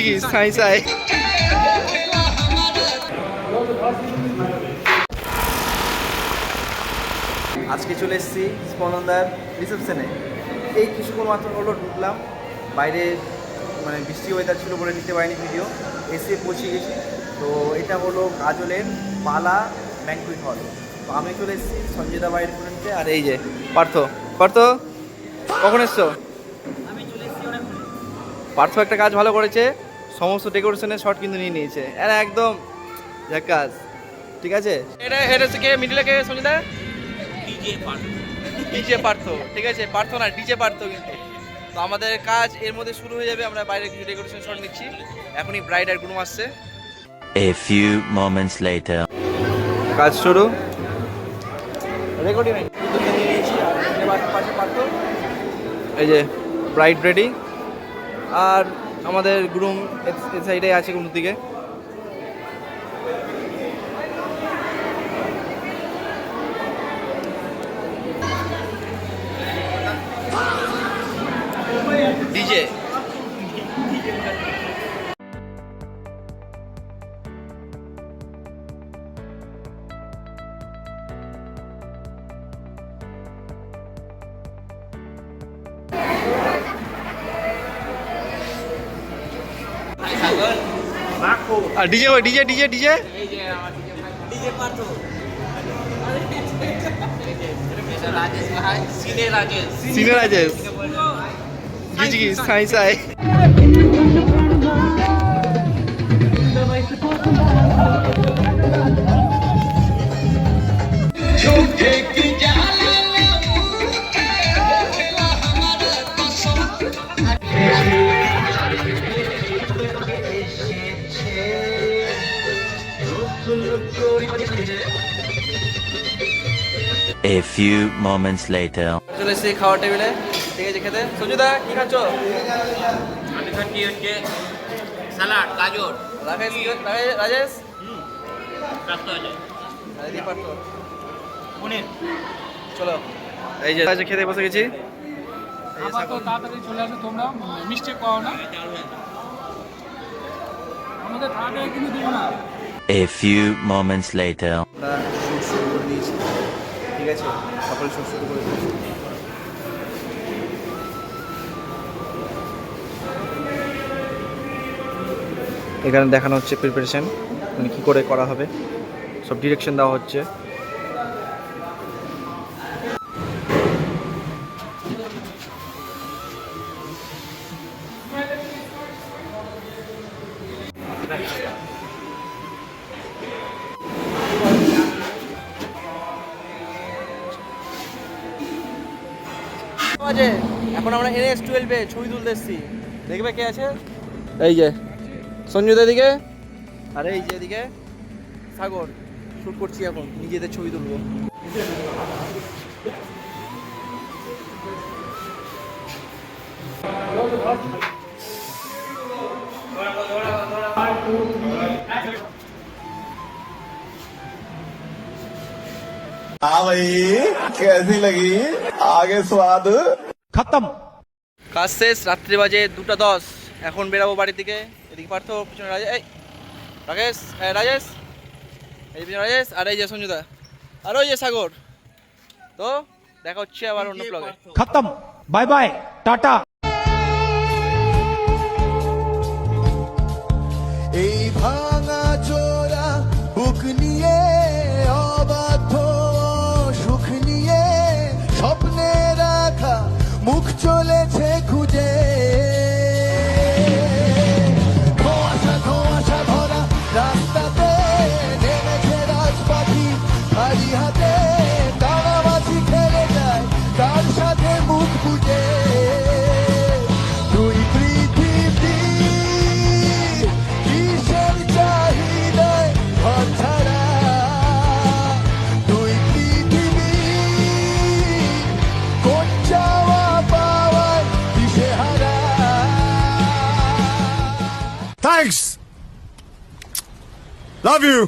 কি সাই সাই। আজকে চলে এসেছি স্পন্দনদার রিসেপশনে। এই কিছুক্ষণ মাত্র হলো ঢুকলাম, বাইরে মানে বৃষ্টি ওয়েদার ছিল বলে নিতে পারিনি ভিডিও, এসে পৌঁছে গেছি। তো এটা হলো কাজলের পালা ব্যাংকুয়েট হল। তো আমি চলে এসেছি সঞ্জয়দা বাইরের নিতে। আর এই যে পার্থ, পার্থ কখন এসছো? আমি চলে এসেছি অনেক। পার্থ একটা কাজ ভালো করেছে, সমস্ত ডেকোরেশনের শট কিন্তু নিয়ে নিয়েছে, এরা একদম ঝাক্কাস। ঠিক আছে, এটা হচ্ছে কে মিডিলে কে সঞ্জয়দা? ডিজে পার্থ। ঠিক আছে, পার্থ না ডিজে পার্থ কিন্তু। তো আমাদের কাজ এর মধ্যে শুরু হয়ে যাবে, আমরা বাইরে কিছু ডেকোরেশন শট নিচ্ছি। এখনই ব্রাইড আর গ্রুম আসছে। A few moments later. কাজ শুরু, রেকর্ডিং পার্থ। এই যে ব্রাইড রেডি, আর আমাদের গ্রুম এ সাইডে আছে কোন দিকে। ডিজে আর ডিজে ওই DJ DJ DJ DJ Partha, Rajesh ভাই, সিনে রাজেশ, সিনে রাজেশ, গিজি গি সাই সাই। A few moments later. চলে এসেছি খাওয়ার টেবিলে। ঠিক আছে, খেতে। সঞ্জুদা কি খাচ্ছ? আমি খাচ্ছি হচ্ছে স্যালাড, গাজর, রাজেশ রাজেশ রাস্তা আছে, পার্থ পনির। চলো, এই যে আজ খেতে বসে গেছি। আবার তো তাড়াতাড়ি চলে আসো তোমরা, মিষ্টি পাও না আমাদের তাড়াতাড়ি কিন্তু দিও না। A few moments later. আমরা শুট শুরু করে দিয়েছি। ঠিক আছে, সকালে শুট শুরু করে দিয়েছি। এখানে দেখানো হচ্ছে প্রিপারেশন, মানে কী করে করা হবে, সব ডিরেকশন দেওয়া হচ্ছে। এখন আমরা NS-12 ছবি তুলতে এসেছি, দেখবে কে আছে? এই যে সঞ্জুদা দিকে, আর এই যে এদিকে সাগর। শুট করছি এখন, নিজেদের ছবি তুলবো। हाँ भाई कैसी लगी आगे स्वाद खत्म। কাজ শেষ, রাত্রি বাজে 2:10। এখন বেরাবো বাড়ির দিকে। এদিকে পার্থ, পিছনে রাজেশ, এই রাকেশ, রাজেশ, এই পিছনে রাজেশ, আর এই যে সঞ্জুদা, আর ওই যে সাগর। তো দেখা হচ্ছে আবার অন্য ব্লগে। खत्म बाय बाय टाटा। এই ভাঙা জোড়া বুক নিয়ে অবাধ্য সুখ নিয়ে স্বপ্নে রাখা মুখ চলেছে খুঁজে। ধোঁয়াশা ধোঁয়াশা ভরা রাস্তাতে নেমেছে রাজপাখি খালি হাতে, তারাবাজি খেলে যায় তার সাথে মুখ বুঝে। দুই পৃথিবী কিসের চাহিদায় ঘর ছাড়া, দুই পৃথিবী কোন চাওয়া পাওয়ায় দিশেহারা। Thanks. Love you.